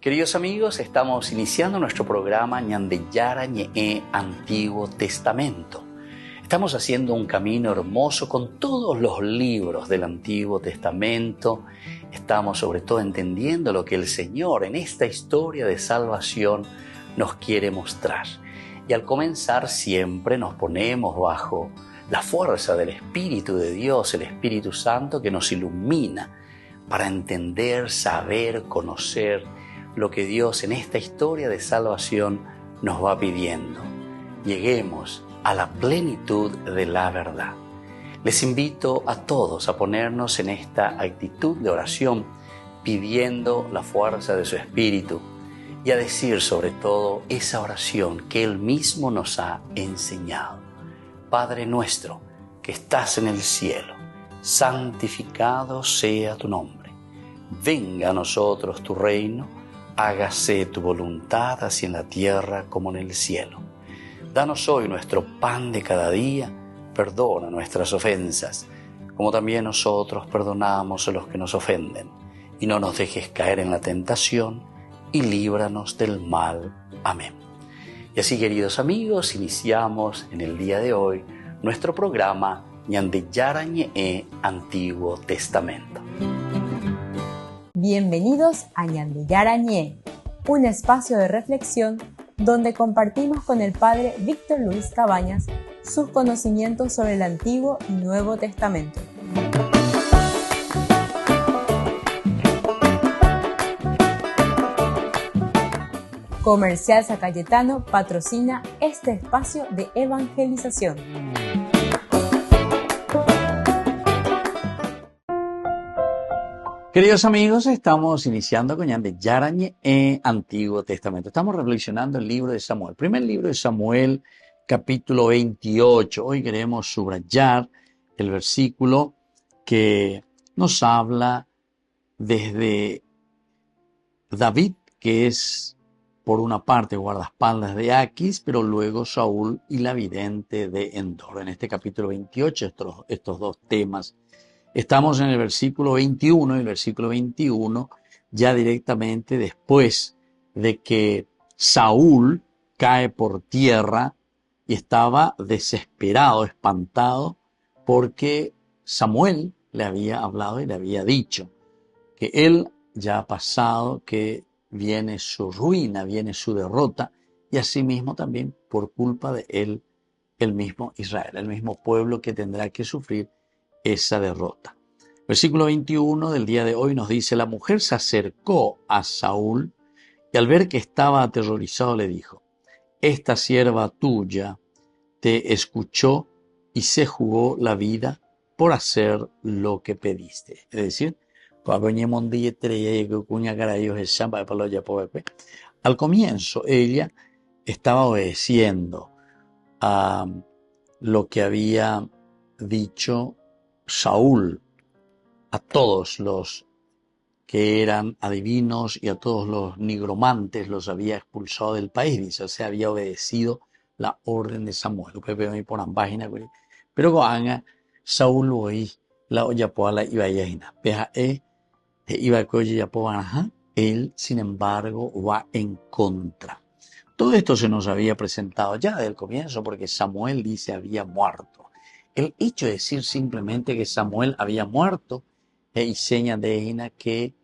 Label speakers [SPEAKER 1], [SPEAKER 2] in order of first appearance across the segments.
[SPEAKER 1] Queridos amigos, estamos iniciando nuestro programa Ñandeyara Ñe'e Antiguo Testamento. Estamos haciendo un camino hermoso con todos los libros del Antiguo Testamento. Estamos sobre todo entendiendo lo que el Señor en esta historia de salvación nos quiere mostrar. Y al comenzar siempre nos ponemos bajo la fuerza del Espíritu de Dios, el Espíritu Santo que nos ilumina para entender, saber, conocer lo que Dios en esta historia de salvación nos va pidiendo. Lleguemos a la plenitud de la verdad. Les invito a todos a ponernos en esta actitud de oración, pidiendo la fuerza de su Espíritu y a decir sobre todo esa oración que Él mismo nos ha enseñado. Padre nuestro que estás en el cielo, santificado sea tu nombre. Venga a nosotros tu reino, hágase tu voluntad así en la tierra como en el cielo. Danos hoy nuestro pan de cada día, perdona nuestras ofensas, como también nosotros perdonamos a los que nos ofenden. Y no nos dejes caer en la tentación, y líbranos del mal. Amén. Y así, queridos amigos, iniciamos en el día de hoy nuestro programa Ñandeyara Ñe'e Antiguo Testamento.
[SPEAKER 2] Bienvenidos a Ñandeyara Ñe'e, un espacio de reflexión donde compartimos con el Padre Víctor Luis Cabañas sus conocimientos sobre el Antiguo y Nuevo Testamento. Comercial San Cayetano patrocina este espacio de evangelización.
[SPEAKER 1] Queridos amigos, estamos iniciando con Ñandeyara Ñe'e Antiguo Testamento. Estamos reflexionando el libro de Samuel. Primer libro de Samuel, capítulo 28. Hoy queremos subrayar el versículo que nos habla desde David, que es por una parte guardaespaldas de Aquis, pero luego Saúl y la vidente de Endor. En este capítulo 28, estos dos temas. Estamos en el versículo 21, el versículo 21 ya directamente después de que Saúl cae por tierra y estaba desesperado, espantado, porque Samuel le había hablado y le había dicho que él ya ha pasado, que viene su ruina, viene su derrota, y asimismo también por culpa de él, el mismo Israel, el mismo pueblo que tendrá que sufrir esa derrota. Versículo 21 del día de hoy nos dice: la mujer se acercó a Saúl y al ver que estaba aterrorizado le dijo: esta sierva tuya te escuchó y se jugó la vida por hacer lo que pediste. Es decir, al comienzo ella estaba obedeciendo a lo que había dicho Saúl, a todos los que eran adivinos y a todos los nigromantes los había expulsado del país, dice, o sea, había obedecido la orden de Samuel. Pero cuando Saúl oí la olla poala iba a él, sin embargo, va en contra. Todo esto se nos había presentado ya desde el comienzo porque Samuel dice había muerto. El hecho de decir simplemente que Samuel había muerto y seña de que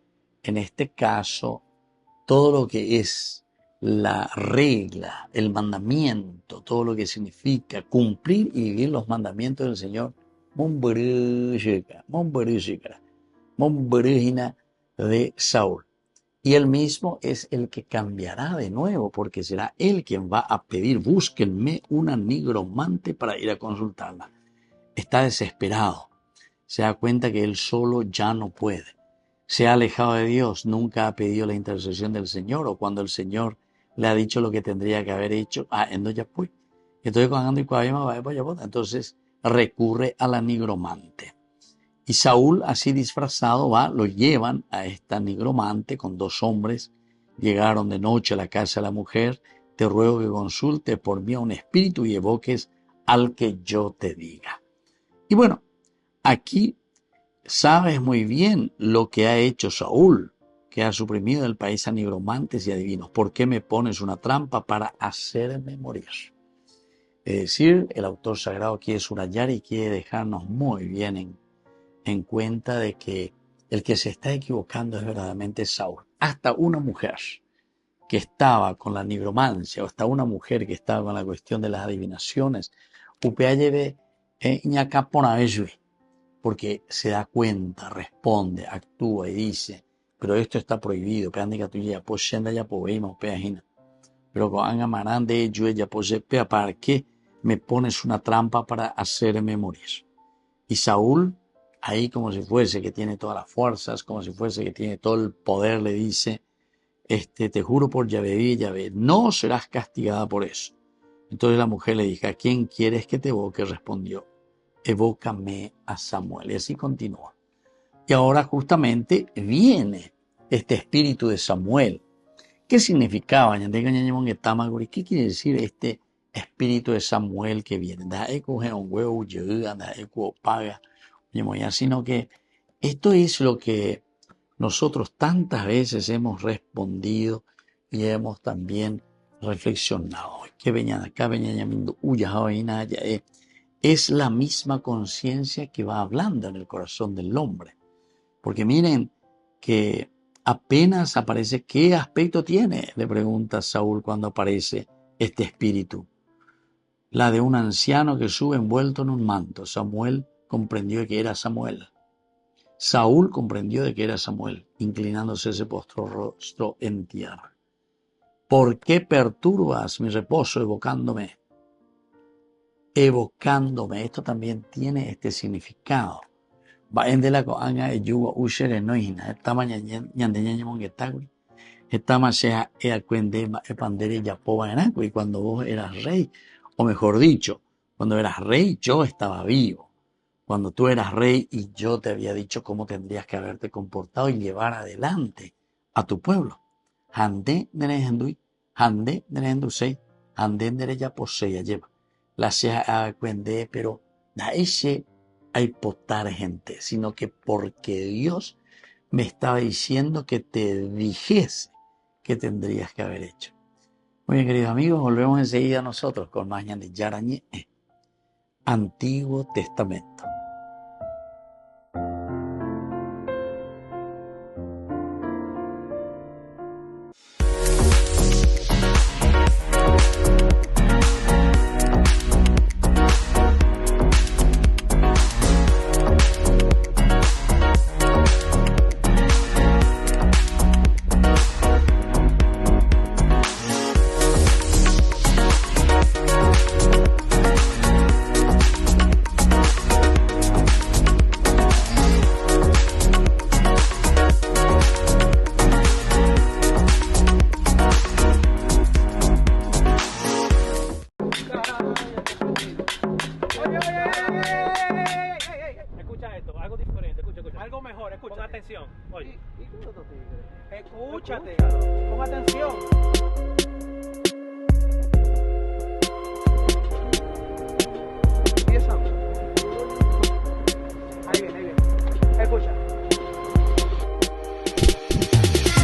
[SPEAKER 1] en este caso todo lo que es la regla, el mandamiento, todo lo que significa cumplir y vivir los mandamientos del Señor, de Saúl. Y él mismo es el que cambiará de nuevo, porque será él quien va a pedir: búsquenme una nigromante para ir a consultarla. Está desesperado. Se da cuenta que él solo ya no puede. Se ha alejado de Dios, nunca ha pedido la intercesión del Señor, o cuando el Señor le ha dicho lo que tendría que haber hecho, entonces recurre a la nigromante. Y Saúl, así disfrazado, lo llevan a esta nigromante con dos hombres. Llegaron de noche a la casa de la mujer. Te ruego que consulte por mí a un espíritu y evoques al que yo te diga. Y bueno, aquí sabes muy bien lo que ha hecho Saúl, que has suprimido del país a nigromantes y adivinos. ¿Por qué me pones una trampa para hacerme morir? Es decir, el autor sagrado quiere subrayar y quiere dejarnos muy bien en cuenta de que el que se está equivocando es verdaderamente Saúl. Hasta una mujer que estaba con la nigromancia, o hasta una mujer que estaba con la cuestión de las adivinaciones, porque se da cuenta, responde, actúa y dice, pero esto está prohibido, pero con amarán de ello ella posee, ¿para qué me pones una trampa para hacerme morir? Y Saúl, ahí como si fuese que tiene todas las fuerzas, como si fuese que tiene todo el poder, le dice, te juro por Yahvé, Yahvé, no serás castigada por eso. Entonces la mujer le dijo, ¿a quién quieres que te evoque? Respondió, evócame a Samuel. Y así continúa. Y ahora justamente viene este espíritu de Samuel. ¿Qué significaba? ¿Qué quiere decir este espíritu de Samuel que viene? Sino que esto es lo que nosotros tantas veces hemos respondido y hemos también reflexionado. Es la misma conciencia que va hablando en el corazón del hombre. Porque miren que apenas aparece, ¿qué aspecto tiene? Le pregunta Saúl cuando aparece este espíritu. La de un anciano que sube envuelto en un manto. Samuel comprendió que era Samuel. Saúl comprendió de que era Samuel, inclinándose ese postro rostro en tierra. ¿Por qué perturbas mi reposo evocándome? Evocándome. Esto también tiene este significado. Y cuando vos eras rey, o mejor dicho, cuando eras rey, yo estaba vivo. Cuando tú eras rey y yo te había dicho cómo tendrías que haberte comportado y llevar adelante a tu pueblo. Hande nerehendui, hande nerehendusei, hande nereya poseya lleva. La sea acuende, pero da ese hay potar gente, sino que porque Dios me estaba diciendo que te dijese que tendrías que haber hecho. Muy bien, queridos amigos, volvemos enseguida nosotros con más Ñandillara Ñe, Antiguo Testamento.
[SPEAKER 3] Escúchate, pon atención. Empieza. Ahí viene. Escucha.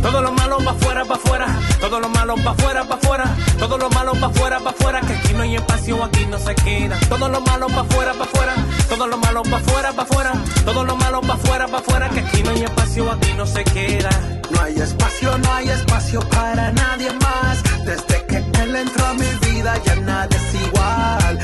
[SPEAKER 4] Todo lo malo va afuera, todo lo malo va afuera, todo lo malo va afuera, que aquí no hay espacio, aquí no se queda. Todo lo malo va afuera, todo lo malo va afuera, todo lo malo va afuera, que aquí no hay espacio, aquí no se queda.
[SPEAKER 5] No hay espacio para nadie más. Desde que él entró a mi vida ya nada es igual.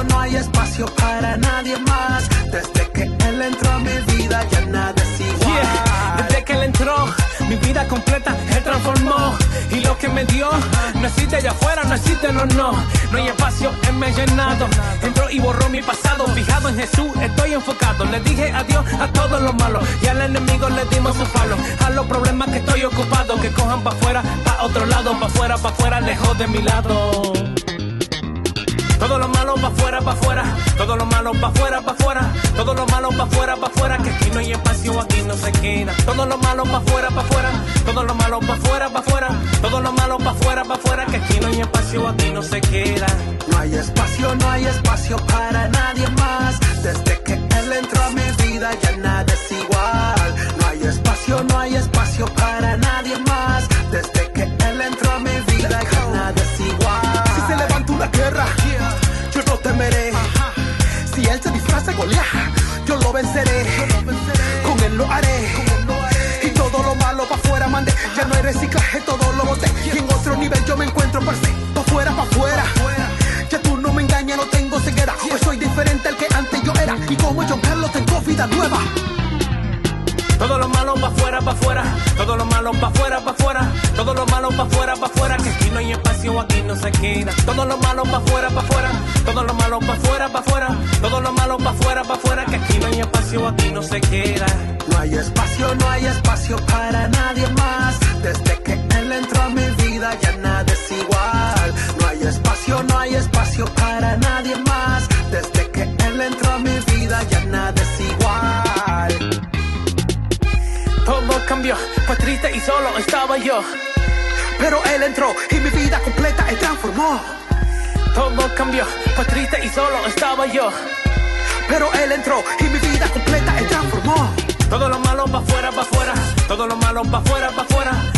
[SPEAKER 5] No hay espacio para nadie más. Desde que él entró a mi vida ya nada es igual.
[SPEAKER 4] Yeah. Desde que él entró, mi vida completa él transformó. Y lo que me dio, no existe allá afuera, no existe, no. No hay espacio, él me ha llenado. Entró y borró mi pasado. Fijado en Jesús, estoy enfocado. Le dije adiós a todos los malos. Y al enemigo le dimos su palo. A los problemas que estoy ocupado, que cojan pa' afuera, pa' otro lado, pa' afuera, lejos de mi lado. Todo lo malo va afuera, todo lo malo va afuera, todo lo malo va afuera, que aquí no hay espacio, aquí no se queda. Todo lo malo va afuera, todo lo malo va afuera, todo lo malo va afuera, que aquí no hay espacio, aquí no se queda.
[SPEAKER 5] No hay espacio para nadie más. Desde que él entró a mi vida ya nada es igual. No hay espacio para
[SPEAKER 4] malo pa' afuera, que aquí no hay espacio, aquí no se queda. Todo lo malo pa' afuera, todo lo malo pa' afuera, todo lo malo pa' afuera, que aquí no hay espacio, aquí no se queda.
[SPEAKER 5] No hay espacio para nadie más. Desde que él entró a mi vida ya nada es igual. No hay espacio para nadie más. Desde que él entró a mi vida ya nada es igual.
[SPEAKER 4] Todo cambió, fue triste y solo estaba yo.
[SPEAKER 5] Pero él entró y mi vida completa él transformó.
[SPEAKER 4] Todo cambió, fue triste y solo estaba yo.
[SPEAKER 5] Pero él entró y mi vida completa él transformó.
[SPEAKER 4] Todo lo malo pa' afuera, todo lo malo pa' afuera,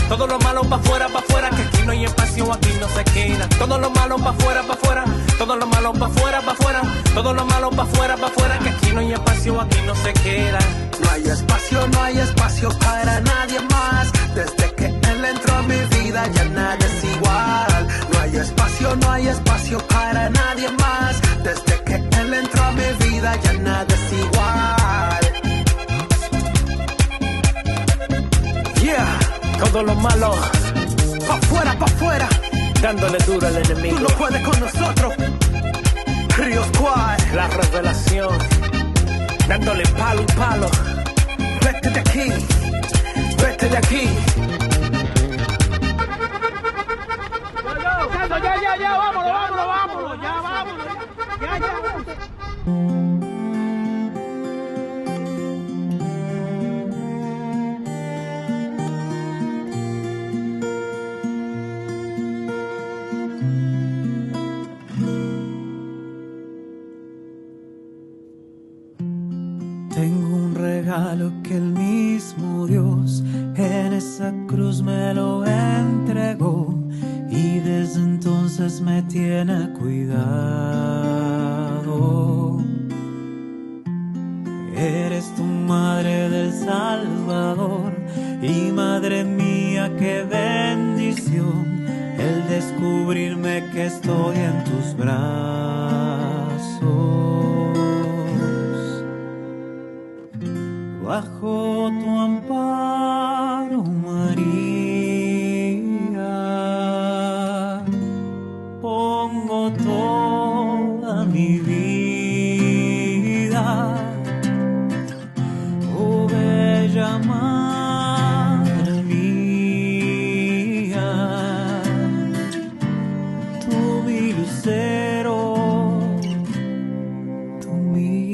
[SPEAKER 4] todo lo malo pa' afuera, que aquí no hay espacio, aquí no se queda. Todo lo malo pa' afuera, todo lo malo pa' afuera, todo lo malo pa' afuera, que aquí no hay espacio, aquí no se queda.
[SPEAKER 5] No hay espacio para nadie más. Desde que él entró a mi vida ya nada es igual. No hay espacio para nadie más. Desde que él entró a mi vida ya nada es igual.
[SPEAKER 4] Yeah, todo lo malo
[SPEAKER 5] pa' afuera,
[SPEAKER 4] dándole duro al enemigo.
[SPEAKER 5] Tú no puedes con nosotros. Río Squad,
[SPEAKER 4] la revelación, dándole palo y palo.
[SPEAKER 5] Vete de aquí,
[SPEAKER 4] vete de aquí.
[SPEAKER 3] Ya, vámonos, ya.
[SPEAKER 6] Tengo un regalo que el mismo Dios en esa cruz me lo entregó y desde entonces me tiene cuidado. Eres tu madre del Salvador y madre mía, qué bendición el descubrirme que estoy en tus brazos. Bajo tu amparo, María, pongo toda mi vida. Oh, bella madre mía, tú mi lucero, tú mía.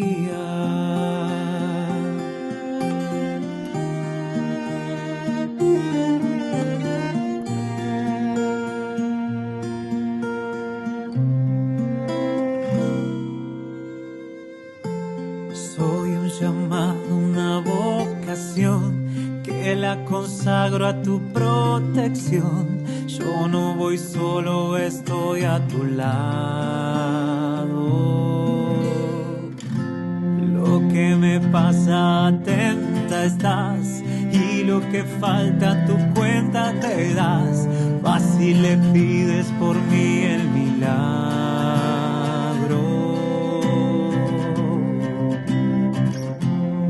[SPEAKER 6] Soy un llamado, una vocación que la consagro a tu protección. Yo no voy solo, estoy a tu lado. Lo que me pasa, atenta estás, y lo que falta tu cuenta te das. Vas y le pides por mí el milagro.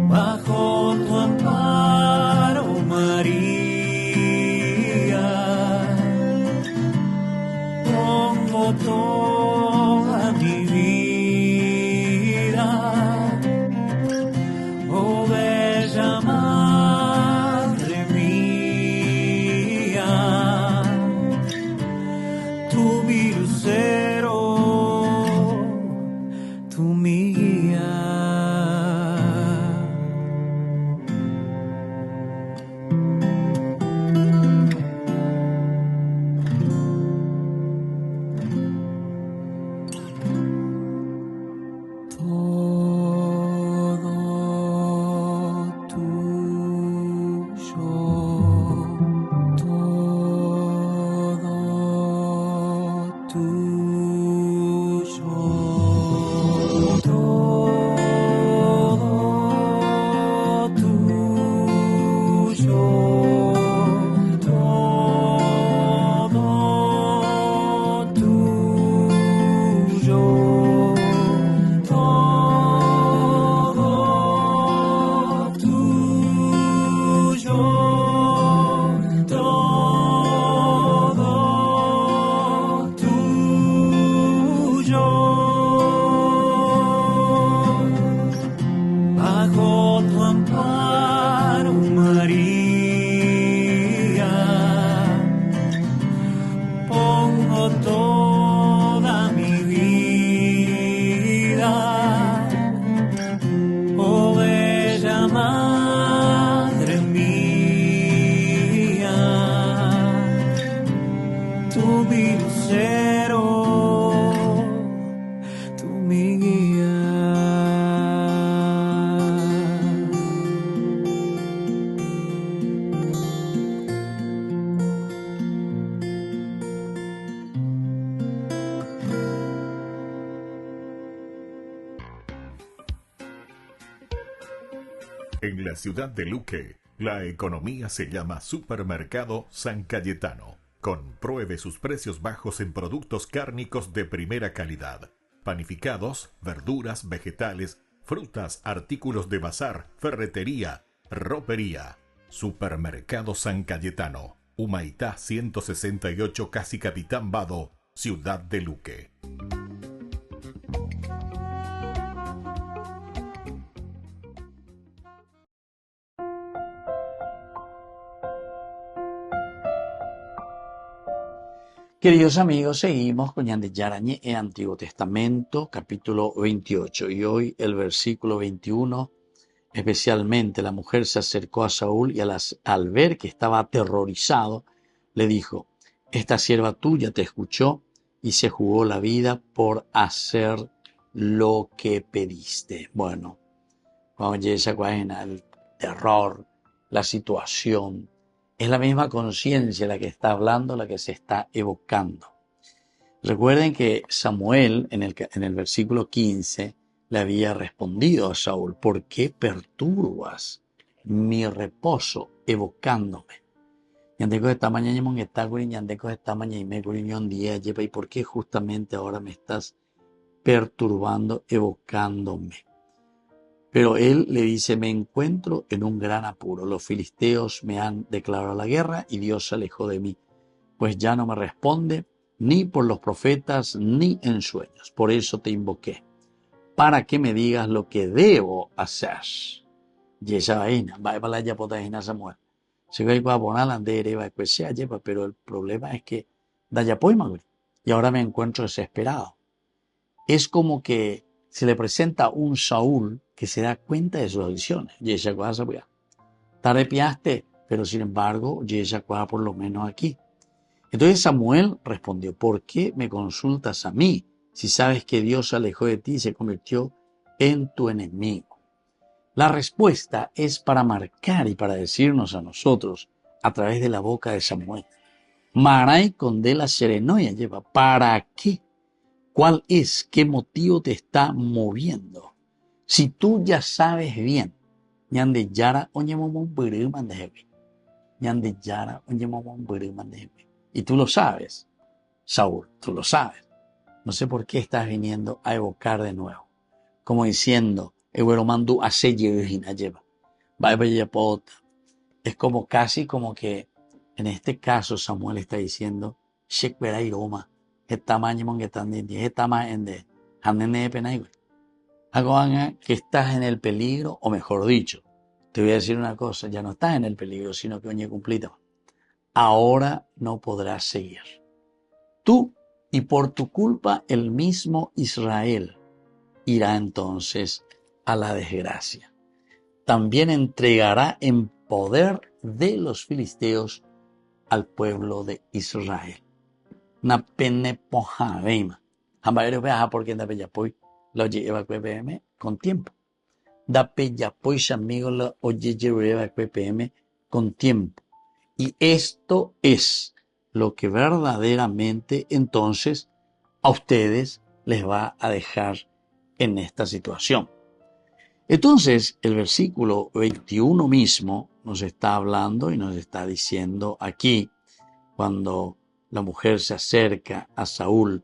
[SPEAKER 6] Bajo tu amparo, María, pongo toda mi vida. Oh, bella madre mía, tú mi tu mi lucero, tú mi guía.
[SPEAKER 7] En la ciudad de Luque, la economía se llama Supermercado San Cayetano. Compruebe sus precios bajos en productos cárnicos de primera calidad. Panificados, verduras, vegetales, frutas, artículos de bazar, ferretería, ropería. Supermercado San Cayetano, Humaitá 168, Casi Capitán Vado, ciudad de Luque.
[SPEAKER 1] Queridos amigos, seguimos con Ñande Yarañe en Antiguo Testamento, capítulo 28. Y hoy el versículo 21, especialmente la mujer se acercó a Saúl y al ver que estaba aterrorizado, le dijo: esta sierva tuya te escuchó y se jugó la vida por hacer lo que pediste. Bueno, cuando llega esa cuadena, el terror, la situación, es la misma conciencia la que está hablando, la que se está evocando. Recuerden que Samuel, en el versículo 15, le había respondido a Saúl: ¿por qué perturbas mi reposo evocándome? Yandeco esta mañana yandeco esta mañana y me un día lleva, ¿y por qué justamente ahora me estás perturbando evocándome? Pero él le dice: me encuentro en un gran apuro. Los filisteos me han declarado la guerra y Dios se alejó de mí, pues ya no me responde ni por los profetas ni en sueños. Por eso te invoqué, para que me digas lo que debo hacer. Y esa vaina, va para la yapotagina Samuel. Se va a poner la dereva, pues sea lleva, pero el problema es que da ya y ahora me encuentro desesperado. Es como que se le presenta un Saúl que se da cuenta de sus acciones. Y esa cosa, pues, te arrepiaste, pero sin embargo, y esa cosa por lo menos aquí. Entonces Samuel respondió: ¿por qué me consultas a mí si sabes que Dios se alejó de ti y se convirtió en tu enemigo? La respuesta es para marcar y para decirnos a nosotros a través de la boca de Samuel: Maray condela serenoia lleva, ¿para qué? ¿Cuál es? ¿Qué motivo te está moviendo? Si tú ya sabes bien, ñande yara oñemomon buriman de jefe, ñande yara oñemomon buriman de jefe. Y tú lo sabes, Saúl, tú lo sabes. No sé por qué estás viniendo a evocar de nuevo, como diciendo, mandu hace lleva, es como casi como que en este caso Samuel está diciendo, Shek verai Roma. Que estás en el peligro, o mejor dicho, te voy a decir una cosa: ya no estás en el peligro, sino que oye cumplito. Ahora no podrás seguir. Tú, y por tu culpa el mismo Israel irá entonces a la desgracia. También entregará en poder de los filisteos al pueblo de Israel. Na pene poja veima. Jambaero veja porque da pellapoy lo lleva QPM con tiempo. Da pellapoy amigo lo oye lleva QPM con tiempo. Y esto es lo que verdaderamente entonces a ustedes les va a dejar en esta situación. Entonces el versículo 21 mismo nos está hablando y nos está diciendo aquí, cuando la mujer se acerca a Saúl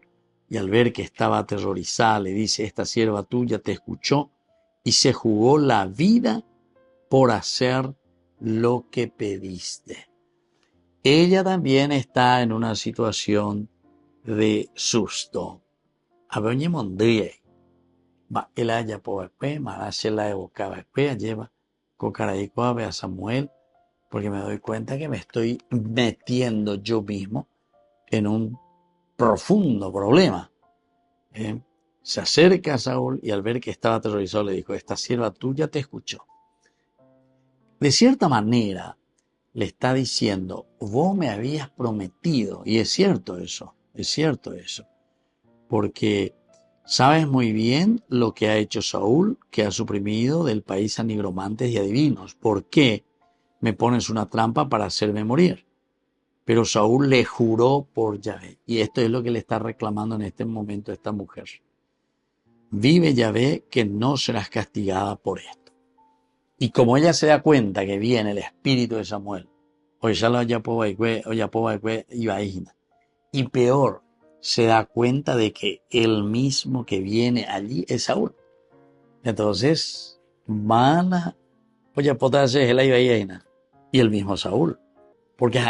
[SPEAKER 1] y al ver que estaba aterrorizada le dice: esta sierva tuya te escuchó y se jugó la vida por hacer lo que pediste. Ella también está en una situación de susto. Abeñe mondrie, va el haya por espe, marache la evocaba espe, lleva cocaraico a Samuel, porque me doy cuenta que me estoy metiendo yo mismo en un profundo problema. Se acerca a Saúl y al ver que estaba aterrorizado le dijo: esta sierva tuya te escuchó. De cierta manera, le está diciendo, vos me habías prometido, y es cierto eso, porque sabes muy bien lo que ha hecho Saúl, que ha suprimido del país a nigromantes y adivinos. ¿Por qué me pones una trampa para hacerme morir? Pero Saúl le juró por Yahvé, y esto es lo que le está reclamando en este momento a esta mujer. Vive Yahvé que no serás castigada por esto. Y como ella se da cuenta que viene el espíritu de Samuel, y peor, se da cuenta de que el mismo que viene allí es Saúl. Entonces, y el mismo Saúl. Porque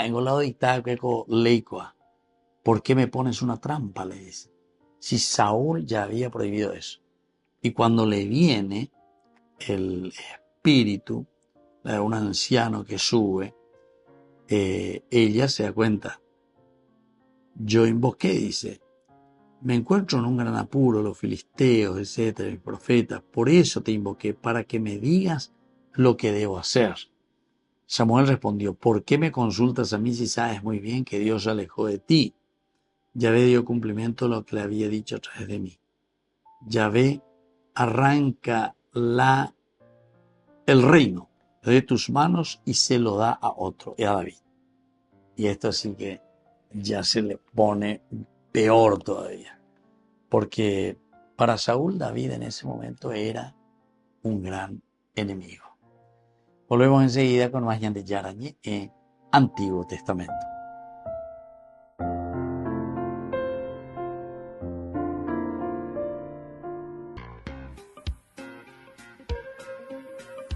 [SPEAKER 1] ¿por qué me pones una trampa? Le dice. Si Saúl ya había prohibido eso. Y cuando le viene el espíritu de un anciano que sube, ella se da cuenta. Yo invoqué, dice, me encuentro en un gran apuro, los filisteos, etcétera, mis profetas, por eso te invoqué, para que me digas lo que debo hacer. Samuel respondió, ¿por qué me consultas a mí si sabes muy bien que Dios se alejó de ti? Yahvé dio cumplimiento a lo que le había dicho a través de mí. Yahvé arranca el reino de tus manos y se lo da a otro, a David. Y esto así que ya se le pone peor todavía. Porque para Saúl, David en ese momento era un gran enemigo. Volvemos enseguida con más Ñan de Yarañé en Antiguo Testamento.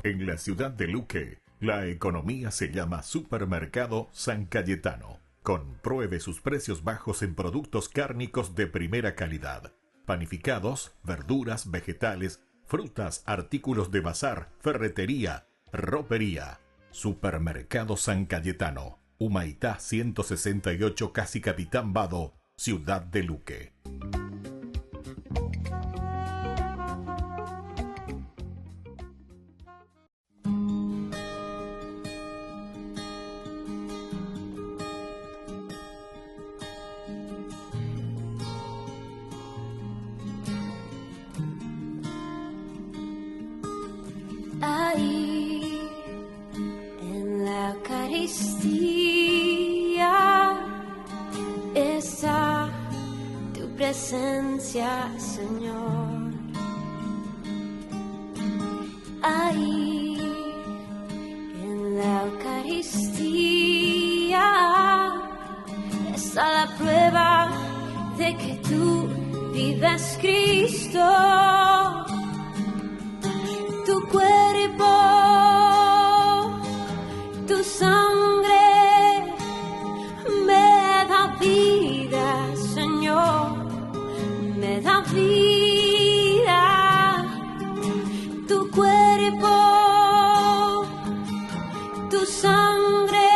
[SPEAKER 7] En la ciudad de Luque, la economía se llama Supermercado San Cayetano. Compruebe sus precios bajos en productos cárnicos de primera calidad. Panificados, verduras, vegetales, frutas, artículos de bazar, ferretería, ropería. Supermercado San Cayetano. Humaitá 168, Casi Capitán Vado, ciudad de Luque.
[SPEAKER 8] Ahí en la Eucaristía está tu presencia, Señor. Ahí en la Eucaristía está la prueba de que tú vives, Cristo. Tu cuerpo, tu sangre me da vida, Señor, me da vida. Tu cuerpo, tu sangre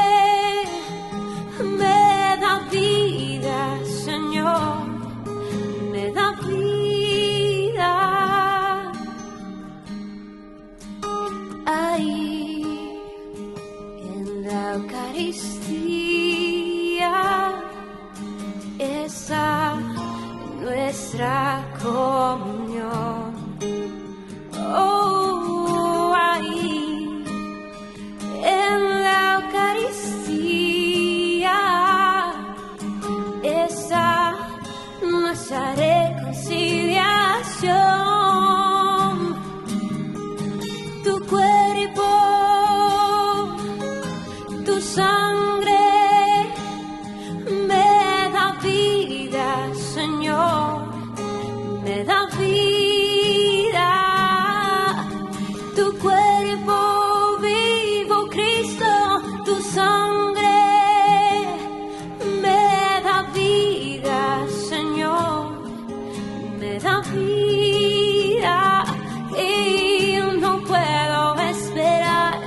[SPEAKER 8] me da vida, Señor, me da vida. Ahí en la Eucaristía está nuestra comunión. Oh, ahí en la Eucaristía está nuestra reconciliación. Sangre me da vida, Señor, me da vida. Tu cuerpo vivo, Cristo, tu sangre me da vida, Señor, me da vida. Y no puedo esperar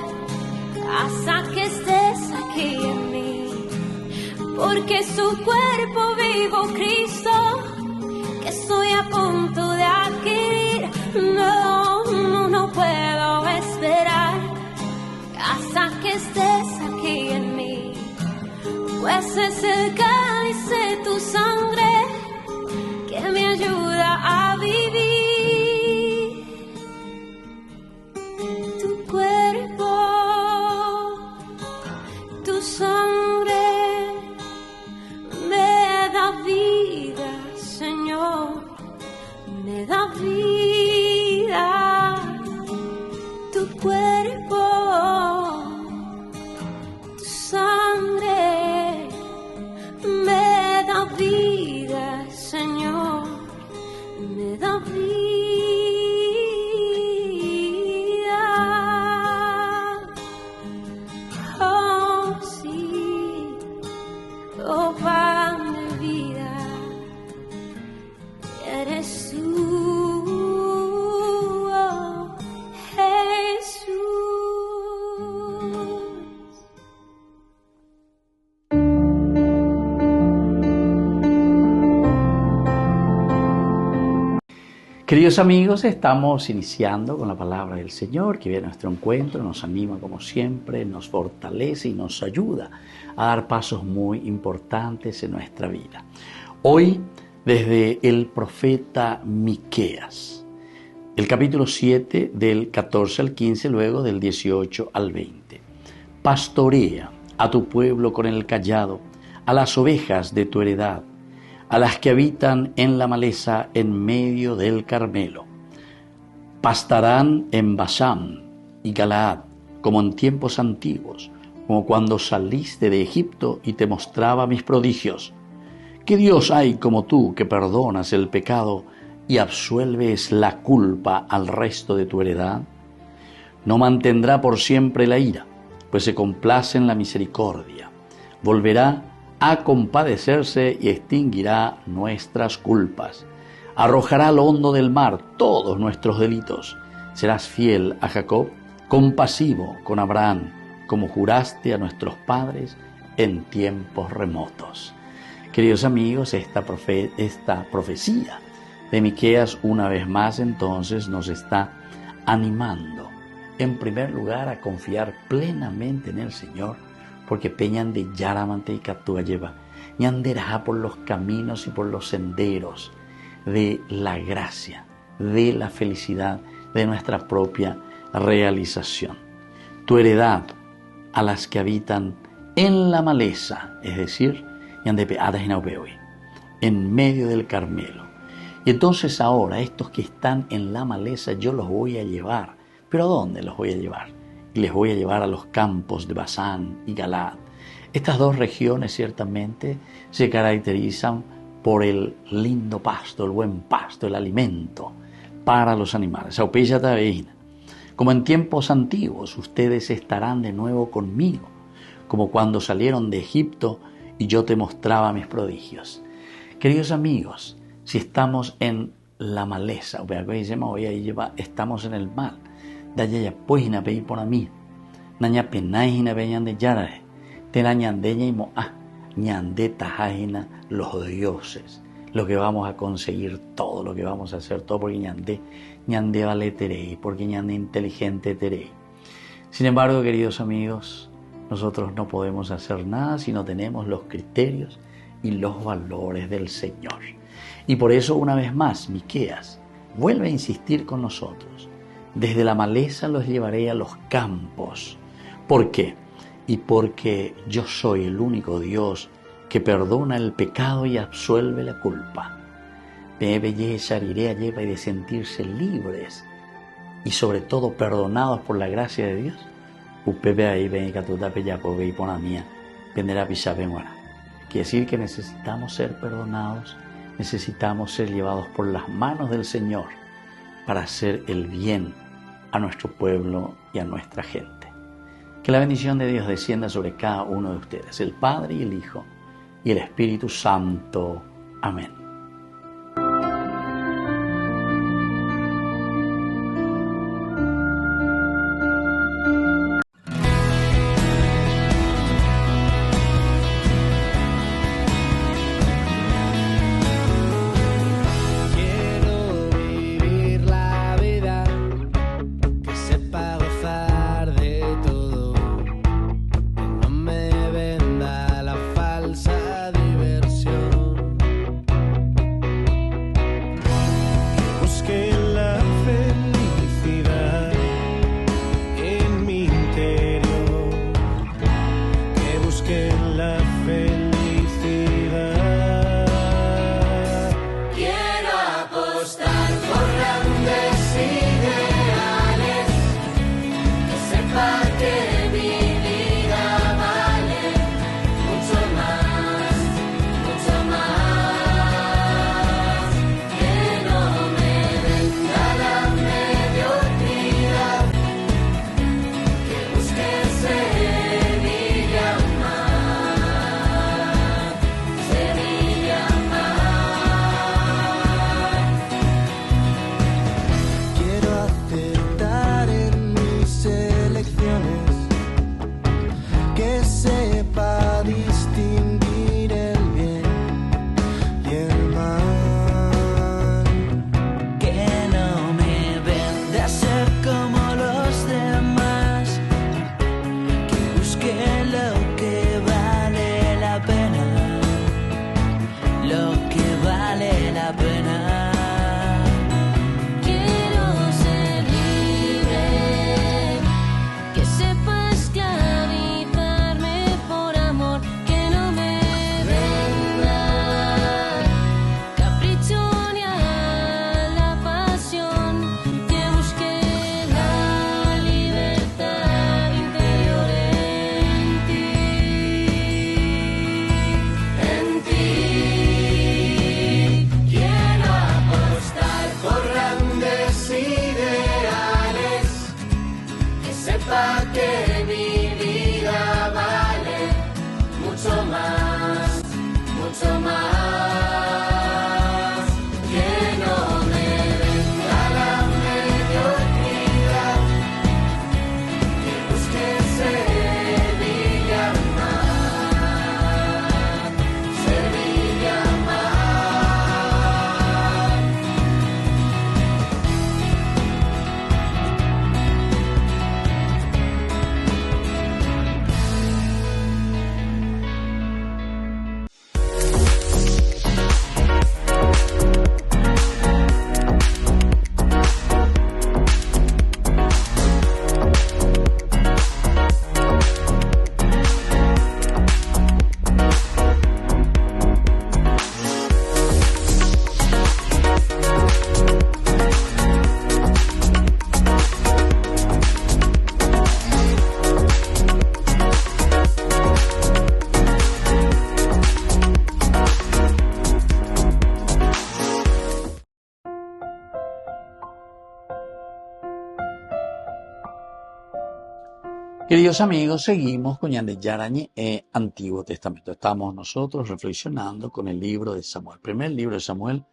[SPEAKER 8] hasta que estés aquí en mí, porque su cuerpo vivo, Cristo, que estoy a punto de adquirir. No puedo esperar hasta que estés aquí en Ese es el cáliz de tu sangre que me ayuda a vivir. Tu cuerpo, tu sangre me da vida, Señor, me da vida. Tu cuerpo, tu sangre me da vida, Señor, me da vida. Oh, sí, oh, pan de vida, eres tú, oh, Jesús.
[SPEAKER 1] Queridos amigos, estamos iniciando con la palabra del Señor que viene a nuestro encuentro, nos anima como siempre, nos fortalece y nos ayuda a dar pasos muy importantes en nuestra vida. Hoy, desde el profeta Miqueas, el capítulo 7 del 14 al 15, luego del 18 al 20. Pastorea a tu pueblo con el cayado, a las ovejas de tu heredad, a las que habitan en la maleza en medio del Carmelo. Pastarán en Basán y Galaad, como en tiempos antiguos, como cuando saliste de Egipto y te mostraba mis prodigios. ¿Qué Dios hay como tú que perdonas el pecado y absuelves la culpa al resto de tu heredad? No mantendrá por siempre la ira, pues se complace en la misericordia. Volverá a compadecerse y extinguirá nuestras culpas. Arrojará al hondo del mar todos nuestros delitos. Serás fiel a Jacob, compasivo con Abraham, como juraste a nuestros padres en tiempos remotos. Queridos amigos, esta profecía de Miqueas una vez más entonces nos está animando, en primer lugar, a confiar plenamente en el Señor, porque peñan de yaramante y catúa lleva, y andará por los caminos y por los senderos de la gracia, de la felicidad, de nuestra propia realización. Tu heredad a las que habitan en la maleza, es decir, en medio del Carmelo. Y entonces ahora estos que están en la maleza yo los voy a llevar. ¿Pero a dónde los voy a llevar? Y les voy a llevar a los campos de Basán y Galaad. Estas dos regiones ciertamente se caracterizan por el lindo pasto, el buen pasto, el alimento para los animales. Como en tiempos antiguos, ustedes estarán de nuevo conmigo, como cuando salieron de Egipto y yo te mostraba mis prodigios. Queridos amigos, si estamos en la maleza, estamos en el mal, daya pues na pei por a mí, naña penai na veñan de yarare, te la ñandeña y moa, ñande tajajina los dioses, lo que vamos a conseguir todo, lo que vamos a hacer todo, porque ñande vale terei, porque ñande inteligente terei. Sin embargo, queridos amigos, nosotros no podemos hacer nada si no tenemos los criterios y los valores del Señor. Y por eso, una vez más, Miqueas vuelve a insistir con nosotros. Desde la maleza los llevaré a los campos. ¿Por qué? Y porque yo soy el único Dios que perdona el pecado y absuelve la culpa. De belleza iré lleva y de sentirse libres y sobre todo perdonados por la gracia de Dios. Quiere decir que necesitamos ser perdonados, necesitamos ser llevados por las manos del Señor para hacer el bien a nuestro pueblo y a nuestra gente. Que la bendición de Dios descienda sobre cada uno de ustedes, el Padre y el Hijo y el Espíritu Santo. Amén. Queridos amigos, seguimos con Yarañé Antiguo Testamento. Estamos nosotros reflexionando con el libro de Samuel, primer libro de Samuel,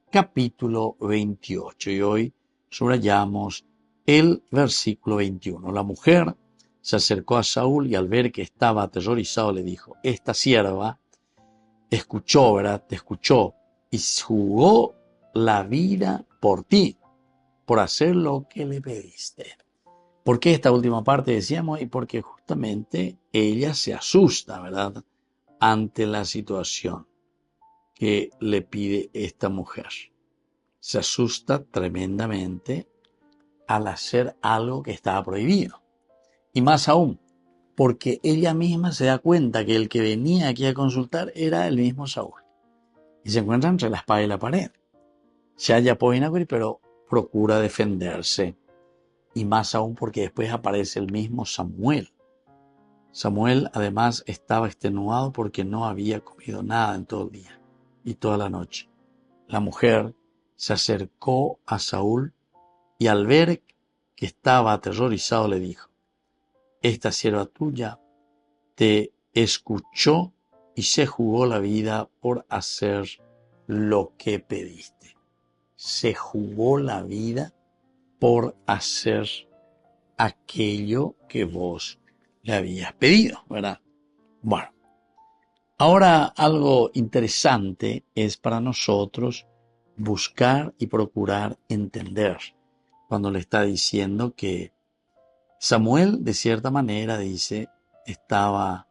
[SPEAKER 1] capítulo 28. Y hoy subrayamos el versículo 21. La mujer se acercó a Saúl y al ver que estaba aterrorizado le dijo: esta sierva escuchó, ¿verdad? Te escuchó y jugó la vida por ti, por hacer lo que le pediste. ¿Por qué esta última parte decíamos? Y porque justamente ella se asusta, ¿verdad?, ante la situación que le pide esta mujer. Se asusta tremendamente al hacer algo que estaba prohibido. Y más aún, porque ella misma se da cuenta que el que venía aquí a consultar era el mismo Saúl. Y se encuentra entre la espada y la pared. Se halla Poinaguri, pero procura defenderse. Y más aún porque después aparece el mismo Samuel. Samuel además estaba extenuado porque no había comido nada en todo el día y toda la noche. La mujer se acercó a Saúl y al ver que estaba aterrorizado le dijo: esta sierva tuya te escuchó y se jugó la vida por hacer lo que pediste. Se jugó la vida por hacer aquello que vos le habías pedido, ¿verdad? Bueno, ahora algo interesante es para nosotros buscar y procurar entender cuando le está diciendo que Samuel, de cierta manera, dice, estaba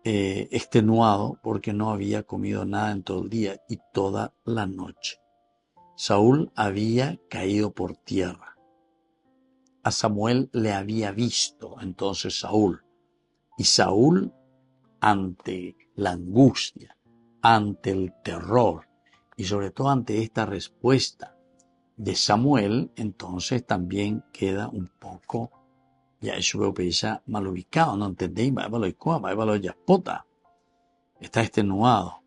[SPEAKER 1] extenuado porque no había comido nada en todo el día y toda la noche. Saúl había caído por tierra. A Samuel le había visto entonces Saúl. Y Saúl, ante la angustia, ante el terror y sobre todo ante esta respuesta de Samuel, entonces también queda un poco, ya eso veo que ya mal ubicado, no entendéis, está extenuado,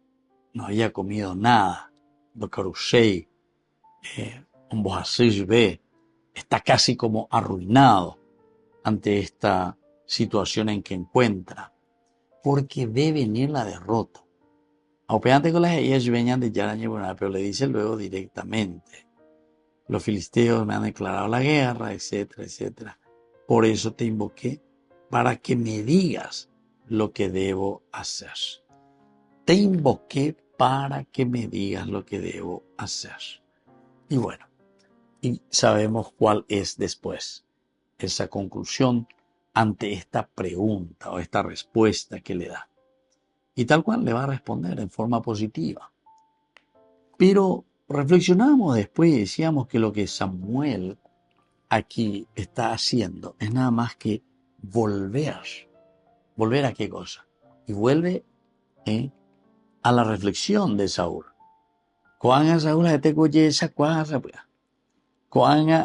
[SPEAKER 1] no había comido nada, lo carusei, un boasís ve, está casi como arruinado ante esta situación en que encuentra, porque ve venir la derrota. Aunque con las ellas venían de Yarañé, pero le dice luego directamente: los filisteos me han declarado la guerra, etcétera, etcétera. Por eso te invoqué, para que me digas lo que debo hacer. Te invoqué para que me digas lo que debo hacer. Y bueno, y sabemos cuál es después esa conclusión ante esta pregunta o esta respuesta que le da. Y tal cual le va a responder en forma positiva. Pero reflexionamos después y decíamos que lo que Samuel aquí está haciendo es nada más que volver. ¿Volver a qué cosa? Y vuelve a la reflexión de Saúl. Cuán Saúl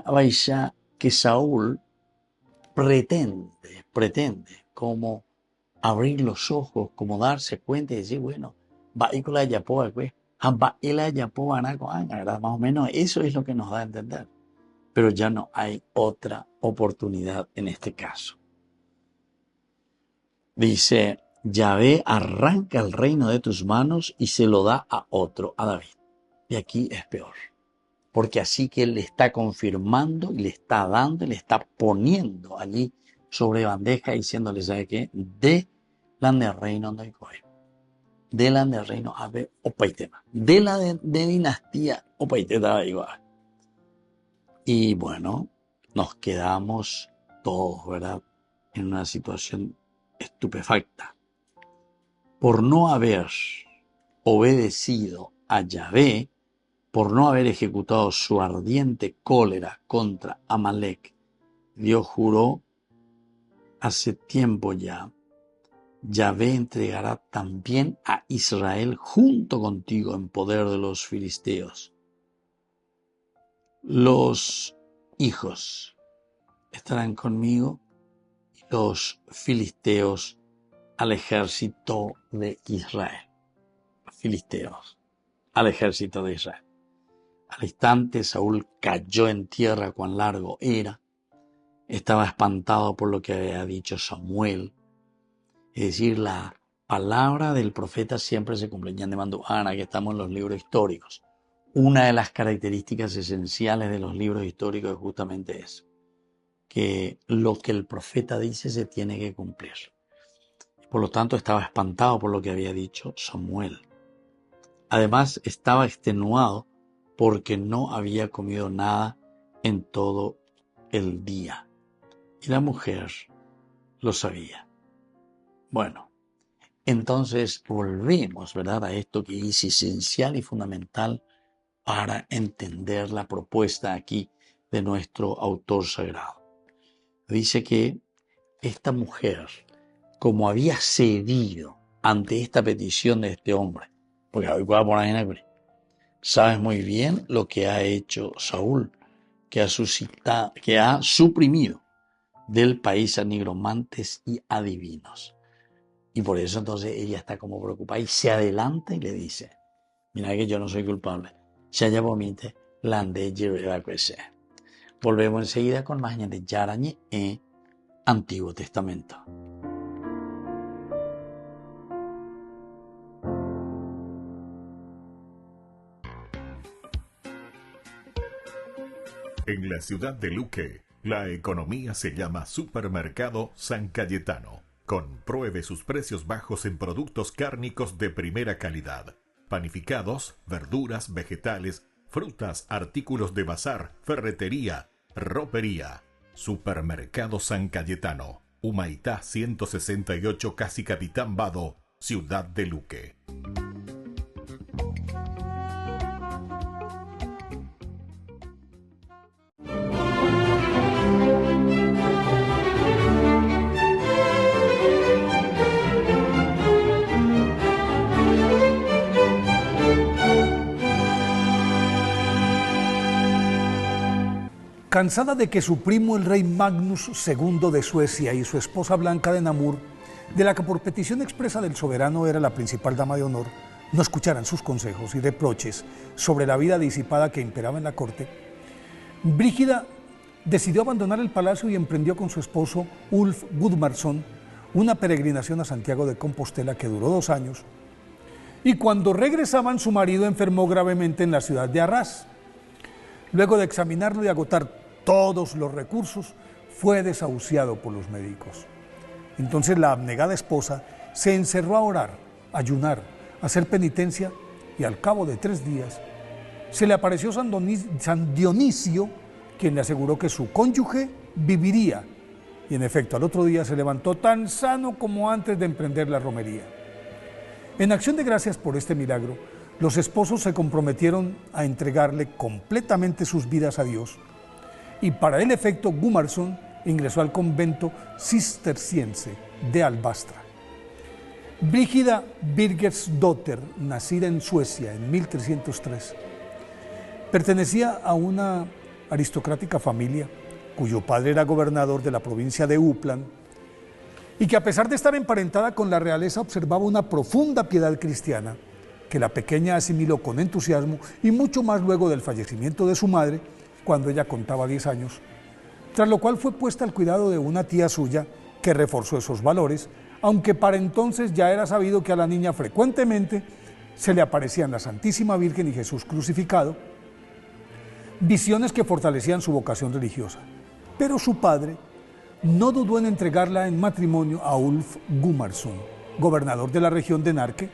[SPEAKER 1] vaya que Saúl pretende como abrir los ojos, como darse cuenta y decir, bueno, más o menos eso es lo que nos da a entender. Pero ya no hay otra oportunidad en este caso. Dice, Yahvé arranca el reino de tus manos y se lo da a otro, a David. Y aquí es peor. Porque así que él le está confirmando y le está dando y le está poniendo allí sobre bandeja diciéndole, ¿sabe qué? De la de reino no hay coge. De la de reino ave opaitema. De la de dinastía opaiteta igual. Y bueno, nos quedamos todos, ¿verdad?, en una situación estupefacta. Por no haber obedecido a Yahvé, por no haber ejecutado su ardiente cólera contra Amalek, Dios juró hace tiempo ya, Yahvé entregará también a Israel junto contigo en poder de los filisteos. Los hijos estarán conmigo y los filisteos al ejército de Israel. Filisteos al ejército de Israel. Al instante Saúl cayó en tierra, cuán largo era, estaba espantado por lo que había dicho Samuel. Es decir, la palabra del profeta siempre se cumple. Ya demando Ana, que estamos en los libros históricos. Una de las características esenciales de los libros históricos es justamente eso, que lo que el profeta dice se tiene que cumplir. Por lo tanto, estaba espantado por lo que había dicho Samuel. Además, estaba extenuado porque no había comido nada en todo el día. Y la mujer lo sabía. Bueno, entonces volvemos, ¿verdad?, a esto que es esencial y fundamental para entender la propuesta aquí de nuestro autor sagrado. Dice que esta mujer, como había cedido ante esta petición de este hombre, porque sabes muy bien lo que ha hecho Saúl, que ha suprimido del país a nigromantes y adivinos. Y por eso entonces ella está como preocupada y se adelanta y le dice, mira que yo no soy culpable, si ella vomite, la ande llevará que sea. Volvemos enseguida con más de Yarañe en Antiguo Testamento.
[SPEAKER 7] En la ciudad de Luque, la economía se llama Supermercado San Cayetano. Compruebe sus precios bajos en productos cárnicos de primera calidad. Panificados, verduras, vegetales, frutas, artículos de bazar, ferretería, ropería. Supermercado San Cayetano, Humaitá 168, Casi Capitán Vado, Ciudad de Luque.
[SPEAKER 9] Cansada de que su primo el rey Magnus II de Suecia y su esposa Blanca de Namur, de la que por petición expresa del soberano era la principal dama de honor, no escucharan sus consejos y reproches sobre la vida disipada que imperaba en la corte, Brígida decidió abandonar el palacio y emprendió con su esposo Ulf Gudmarsson una peregrinación a Santiago de Compostela que duró 2 años, y cuando regresaban su marido enfermó gravemente en la ciudad de Arras. Luego de examinarlo y agotar todos los recursos, fue desahuciado por los médicos. Entonces la abnegada esposa se encerró a orar, a ayunar, a hacer penitencia, y al cabo de 3 días se le apareció San Dionisio, quien le aseguró que su cónyuge viviría, y en efecto al otro día se levantó tan sano como antes de emprender la romería. En acción de gracias por este milagro, los esposos se comprometieron a entregarle completamente sus vidas a Dios, y para el efecto Gudmarsson ingresó al convento cisterciense de Albastra. Brígida Birgersdotter, nacida en Suecia en 1303, pertenecía a una aristocrática familia cuyo padre era gobernador de la provincia de Uppland y que, a pesar de estar emparentada con la realeza, observaba una profunda piedad cristiana que la pequeña asimiló con entusiasmo, y mucho más luego del fallecimiento de su madre, cuando ella contaba 10 años, tras lo cual fue puesta al cuidado de una tía suya que reforzó esos valores, aunque para entonces ya era sabido que a la niña frecuentemente se le aparecían la Santísima Virgen y Jesús crucificado, visiones que fortalecían su vocación religiosa. Pero su padre no dudó en entregarla en matrimonio a Ulf Gudmarsson, gobernador de la región de Narke,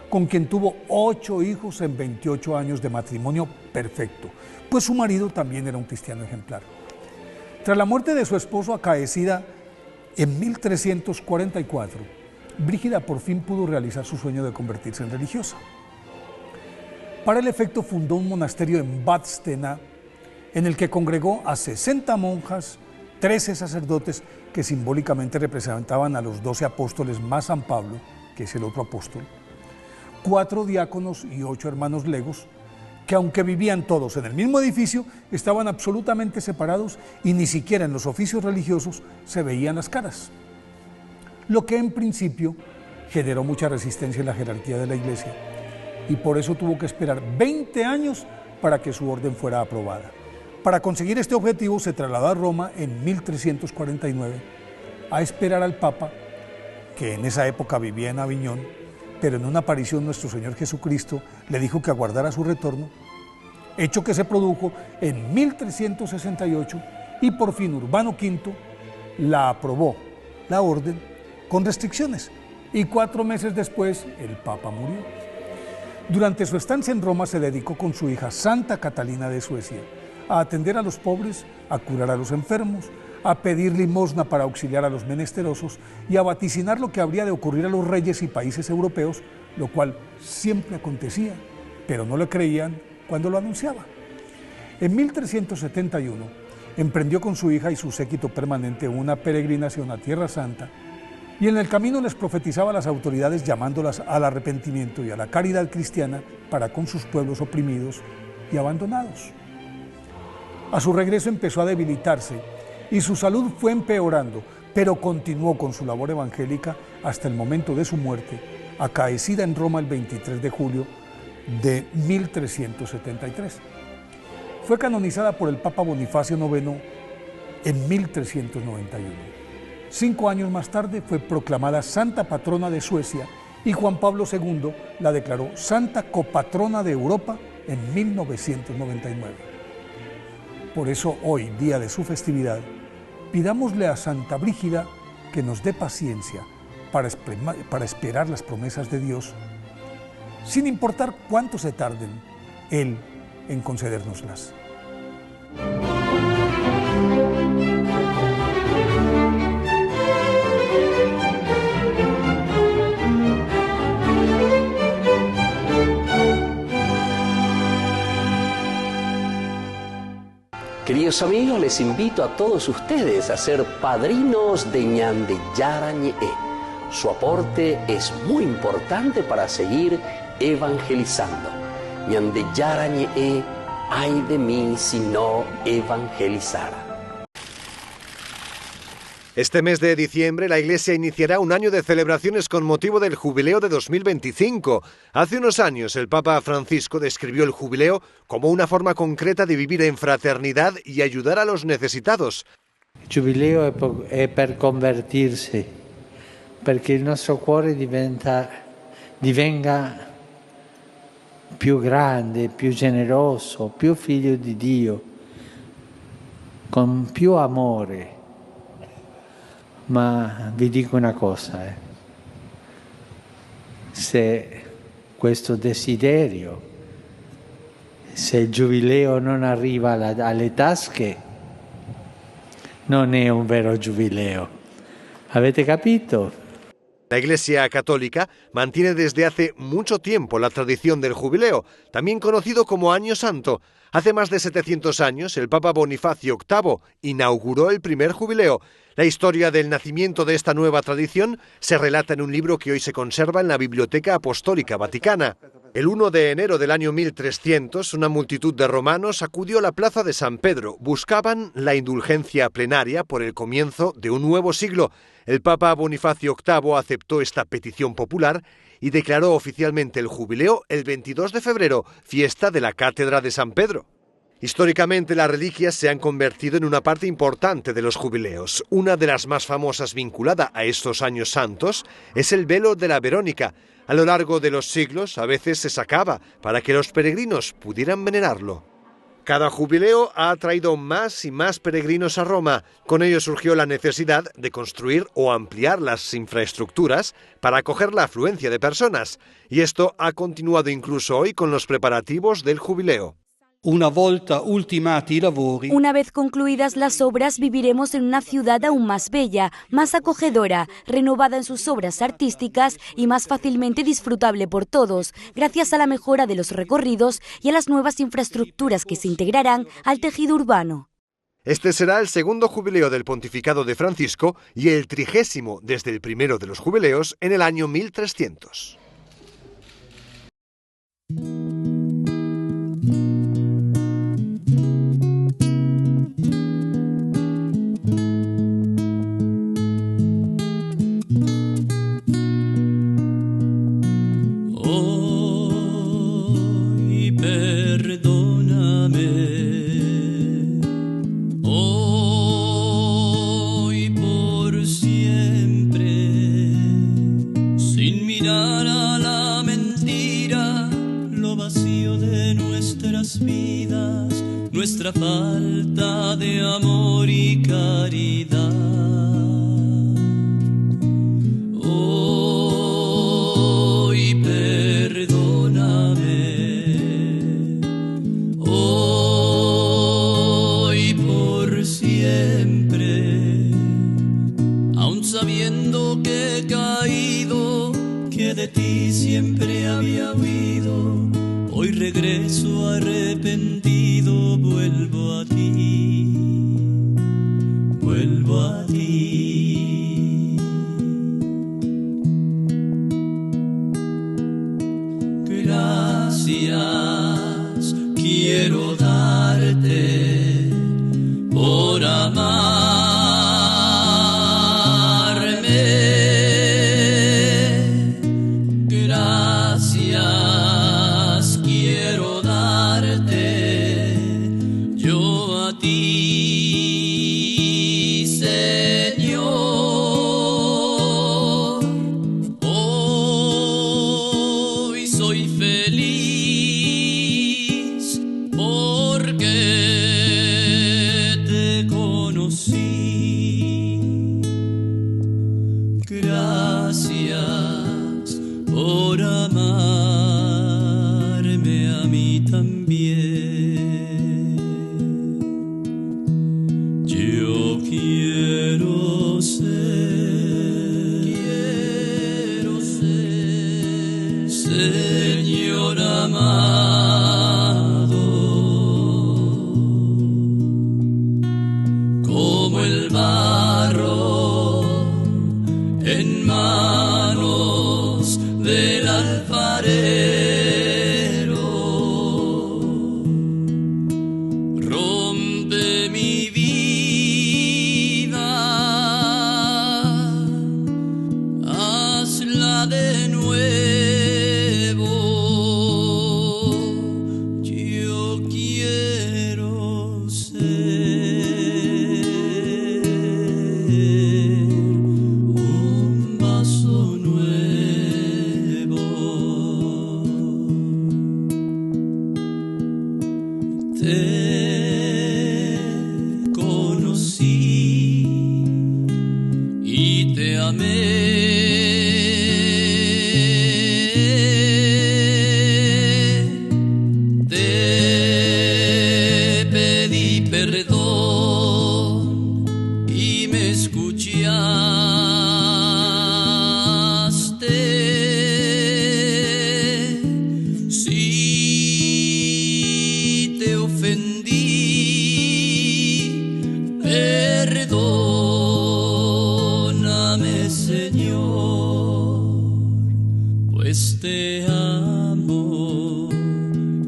[SPEAKER 9] con quien tuvo 8 hijos en 28 años de matrimonio perfecto, pues su marido también era un cristiano ejemplar. Tras la muerte de su esposo acaecida en 1344, Brígida por fin pudo realizar su sueño de convertirse en religiosa. Para el efecto fundó un monasterio en Vadstena, en el que congregó a 60 monjas, 13 sacerdotes que simbólicamente representaban a los 12 apóstoles más San Pablo, que es el otro apóstol, 4 diáconos y 8 hermanos legos, que aunque vivían todos en el mismo edificio, estaban absolutamente separados y ni siquiera en los oficios religiosos se veían las caras, lo que en principio generó mucha resistencia en la jerarquía de la Iglesia, y por eso tuvo que esperar 20 años para que su orden fuera aprobada. Para conseguir este objetivo se trasladó a Roma en 1349 a esperar al Papa, que en esa época vivía en Aviñón, pero en una aparición nuestro Señor Jesucristo le dijo que aguardara su retorno, hecho que se produjo en 1368 y por fin Urbano V la aprobó, la orden, con restricciones, y 4 meses después el Papa murió. Durante su estancia en Roma se dedicó con su hija Santa Catalina de Suecia a atender a los pobres, a curar a los enfermos, a pedir limosna para auxiliar a los menesterosos y a vaticinar lo que habría de ocurrir a los reyes y países europeos, lo cual siempre acontecía, pero no le creían cuando lo anunciaba. En 1371 emprendió con su hija y su séquito permanente una peregrinación a Tierra Santa y en el camino les profetizaba a las autoridades llamándolas al arrepentimiento y a la caridad cristiana para con sus pueblos oprimidos y abandonados. A su regreso empezó a debilitarse y su salud fue empeorando, pero continuó con su labor evangélica hasta el momento de su muerte, acaecida en Roma el 23 de julio de 1373. Fue canonizada por el Papa Bonifacio IX en 1391. 5 años más tarde fue proclamada Santa Patrona de Suecia y Juan Pablo II la declaró Santa Copatrona de Europa en 1999. Por eso hoy, día de su festividad, pidámosle a Santa Brígida que nos dé paciencia para esperar las promesas de Dios, sin importar cuánto se tarden Él en concedérnoslas.
[SPEAKER 1] Queridos amigos, les invito a todos ustedes a ser padrinos de Ñande Yara Ñe'e. Su aporte es muy importante para seguir evangelizando. Ñande Yara Ñe'e, ay de mí si no evangelizara.
[SPEAKER 10] Este mes de diciembre la Iglesia iniciará un año de celebraciones con motivo del Jubileo de 2025. Hace unos años el Papa Francisco describió el Jubileo como una forma concreta de vivir en fraternidad y ayudar a los necesitados.
[SPEAKER 11] Il Giubileo è per convertirsi, perché il nostro cuore divenga più grande, più generoso, più figlio di Dio, con più amore. Ma vi dico una cosa, se questo desiderio, se il Giubileo non arriva alle tasche, non è un vero Giubileo. ¿Avete capito?
[SPEAKER 10] La Iglesia Católica mantiene desde hace mucho tiempo la tradición del Jubileo, también conocido como Año Santo. Hace más de 700 años, el Papa Bonifacio VIII inauguró el primer Jubileo. La historia del nacimiento de esta nueva tradición se relata en un libro que hoy se conserva en la Biblioteca Apostólica Vaticana. El 1 de enero del año 1300, una multitud de romanos acudió a la plaza de San Pedro. Buscaban la indulgencia plenaria por el comienzo de un nuevo siglo. El Papa Bonifacio VIII aceptó esta petición popular y declaró oficialmente el Jubileo el 22 de febrero, fiesta de la Cátedra de San Pedro. Históricamente las reliquias se han convertido en una parte importante de los jubileos. Una de las más famosas vinculada a estos años santos es el velo de la Verónica. A lo largo de los siglos a veces se sacaba para que los peregrinos pudieran venerarlo. Cada jubileo ha atraído más y más peregrinos a Roma. Con ello surgió la necesidad de construir o ampliar las infraestructuras para acoger la afluencia de personas. Y esto ha continuado incluso hoy con los preparativos del jubileo.
[SPEAKER 12] Una vez concluidas las obras, viviremos en una ciudad aún más bella, más acogedora, renovada en sus obras artísticas y más fácilmente disfrutable por todos, gracias a la mejora de los recorridos y a las nuevas infraestructuras que se integrarán al tejido urbano.
[SPEAKER 10] Este será el segundo jubileo del pontificado de Francisco y el 30º desde el primero de los jubileos en el año 1300.
[SPEAKER 6] nuestra falta de amor y caridad. Hoy perdóname, hoy por siempre, aun sabiendo que he caído, que de ti siempre había huido. Hoy regreso arrepentido, vuelvo a ti, vuelvo a ti. Gracias quiero darte por amarme. Gracias quiero darte yo a ti, Señor. Hoy soy feliz porque te conocí. Gracias por amarme a mí también. Yo quiero ser, Señor amado, como el barro en manos del alfarero. Rompe mi vida, hazla de nuevo. Yo quiero ser un vaso nuevo. Te conocí y te amé. Te pedí perdón y me escuchaste. Si te ofendí, perdóname, Señor, pues te amo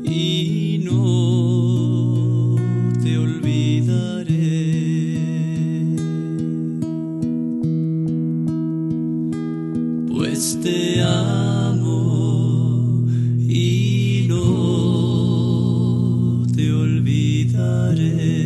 [SPEAKER 6] y no te olvidaré. Pues te amo y no te olvidaré.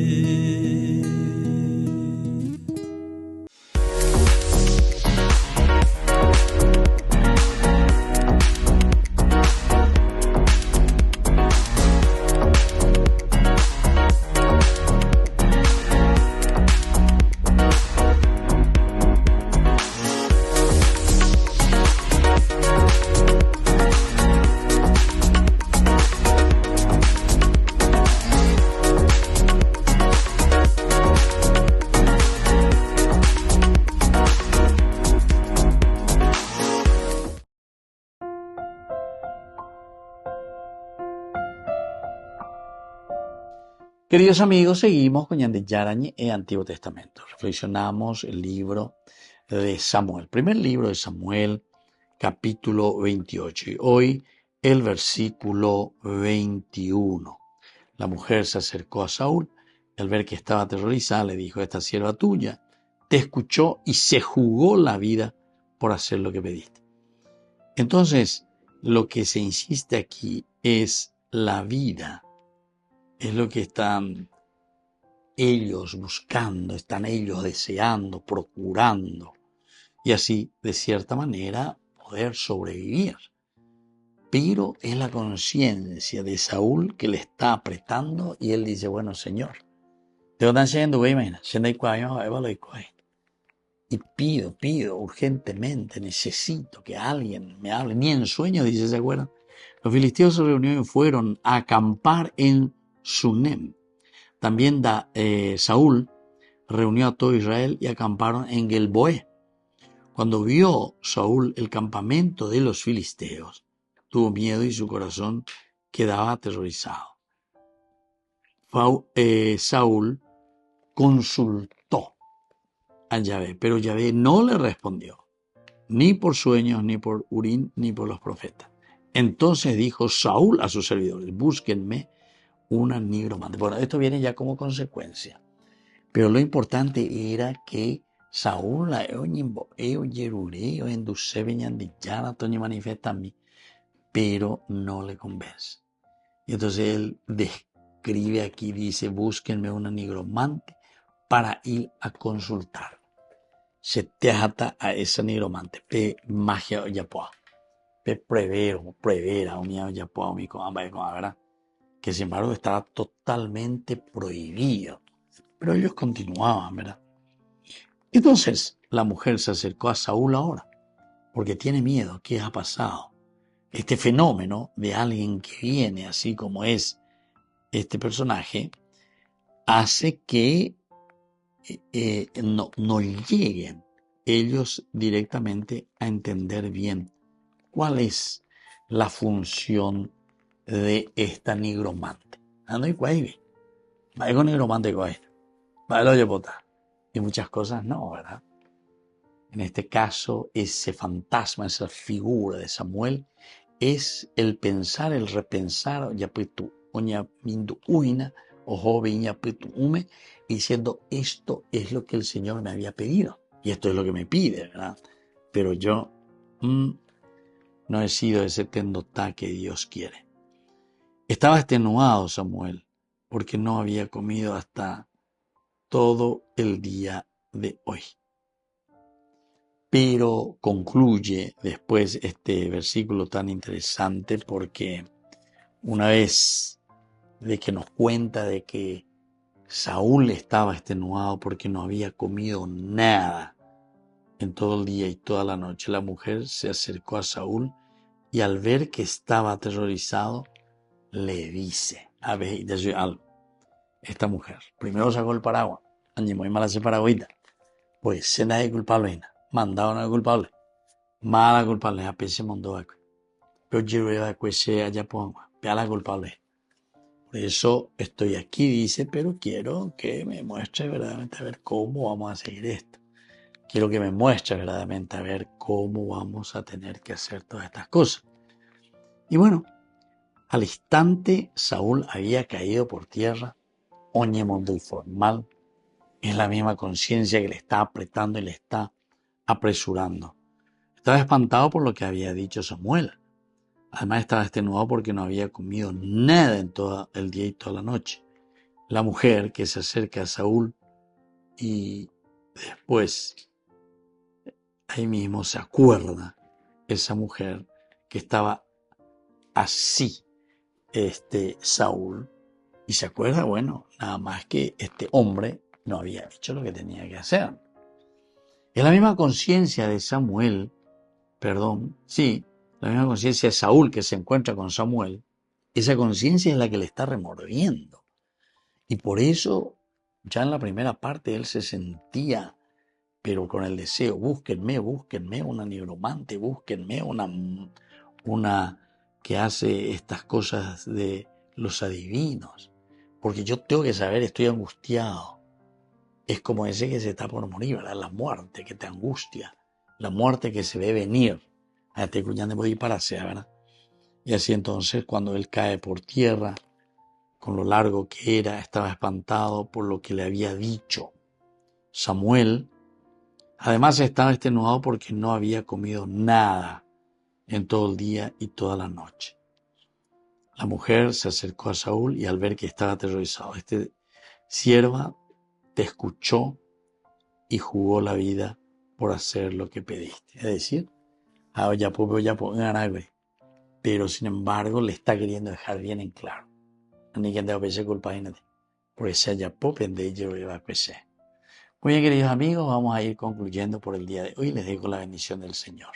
[SPEAKER 1] Queridos amigos, seguimos con Ñande Yarañe e Antiguo Testamento. Reflexionamos el libro de Samuel, primer libro de Samuel, capítulo 28. Y hoy el versículo 21. La mujer se acercó a Saúl, al ver que estaba aterrorizada, le dijo: esta sierva tuya te escuchó y se jugó la vida por hacer lo que pediste. Entonces, lo que se insiste aquí es la vida. Es lo que están ellos buscando, están ellos deseando, procurando, y así, de cierta manera, poder sobrevivir. pero es la conciencia de Saúl que le está apretando y él dice, bueno, Señor, y pido urgentemente, necesito que alguien me hable, ni en sueños, dice, ¿se acuerdan? Los filisteos se reunieron y fueron a acampar en Sunem. También Saúl reunió a todo Israel y acamparon en Gelboé. Cuando vio Saúl el campamento de los filisteos, tuvo miedo y su corazón quedaba aterrorizado. Saúl consultó a Yahvé, pero Yahvé no le respondió, ni por sueños, ni por Urim, ni por los profetas. Entonces dijo Saúl a sus servidores, búsquenme una nigromante. Bueno, esto viene ya como consecuencia, pero lo importante era que Saúl pero no le convence. Y entonces él describe aquí, dice, búsquenme una nigromante para ir a consultar. Se te ata a esa nigromante, pe magia o yapoa, pe prevera, o mi yapoa, o mi ¿verdad? Que sin embargo estaba totalmente prohibido. Pero ellos continuaban, ¿verdad? Entonces la mujer se acercó a Saúl ahora, porque tiene miedo. ¿Qué ha pasado? Este fenómeno de alguien que viene así como es este personaje hace que no lleguen ellos directamente a entender bien cuál es la función de esta nigromante. Nigromante y muchas cosas no, ¿verdad? En este caso, ese fantasma, esa figura de Samuel, es el pensar, el repensar, diciendo, esto es lo que el Señor me había pedido, y esto es lo que me pide, ¿verdad? Pero yo no he sido ese tendotá que Dios quiere. Estaba extenuado Samuel, porque no había comido hasta todo el día de hoy. Pero concluye después este versículo tan interesante porque una vez de que nos cuenta de que Saúl estaba extenuado porque no había comido nada en todo el día y toda la noche, la mujer se acercó a Saúl y al ver que estaba aterrorizado, le dice, a ver, esta mujer, primero sacó el paraguas, muy mala ese paraguita, pues se nadie culpable, mandaba una culpable, mala culpable, a pese mandó a pero yo a que allá pongo, vea la culpable. Por eso estoy aquí, dice, pero quiero que me muestre verdaderamente a ver cómo vamos a seguir esto. Quiero que me muestre verdaderamente a ver cómo vamos a tener que hacer todas estas cosas. Y bueno, al instante Saúl había caído por tierra, oñemondo y formal. Es la misma conciencia que le está apretando y le está apresurando. Estaba espantado por lo que había dicho Samuel. Además estaba extenuado porque no había comido nada en todo el día y toda la noche. La mujer que se acerca a Saúl y después ahí mismo se acuerda esa mujer que estaba así, Saúl, y se acuerda, bueno, nada más que este hombre no había hecho lo que tenía que hacer. Es la misma conciencia de Samuel, la misma conciencia de Saúl que se encuentra con Samuel, esa conciencia es la que le está remordiendo. Y por eso, ya en la primera parte, él se sentía, pero con el deseo, búsquenme una nigromante, búsquenme una que hace estas cosas de los adivinos, porque yo tengo que saber, estoy angustiado. Es como ese que se está por morir, ¿verdad? La muerte que te angustia, la muerte que se ve venir. ¿Verdad? Y así entonces cuando él cae por tierra, con lo largo que era, estaba espantado por lo que le había dicho Samuel. Además estaba extenuado porque no había comido nada en todo el día y toda la noche. La mujer se acercó a Saúl y al ver que estaba aterrorizado, sierva te escuchó y jugó la vida por hacer lo que pediste. Es decir, pero sin embargo le está queriendo dejar bien en claro. Ni que tenga peche culpa de nadie, porque se haya popen de ello y va a peche. Muy bien, queridos amigos, vamos a ir concluyendo por el día de hoy. Les dejo la bendición del Señor,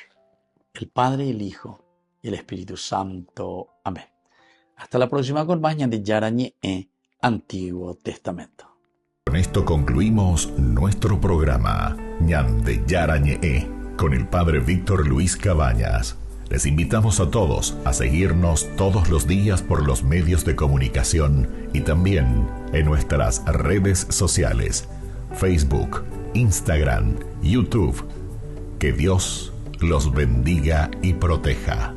[SPEAKER 1] el Padre, el Hijo y el Espíritu Santo. Amén. Hasta la próxima con más de Yarañe Antiguo Testamento.
[SPEAKER 7] Con esto concluimos nuestro programa Ñande Yarañe con el Padre Víctor Luis Cabañas. Les invitamos a todos a seguirnos todos los días por los medios de comunicación y también en nuestras redes sociales, Facebook, Instagram, YouTube. Que Dios los bendiga y proteja.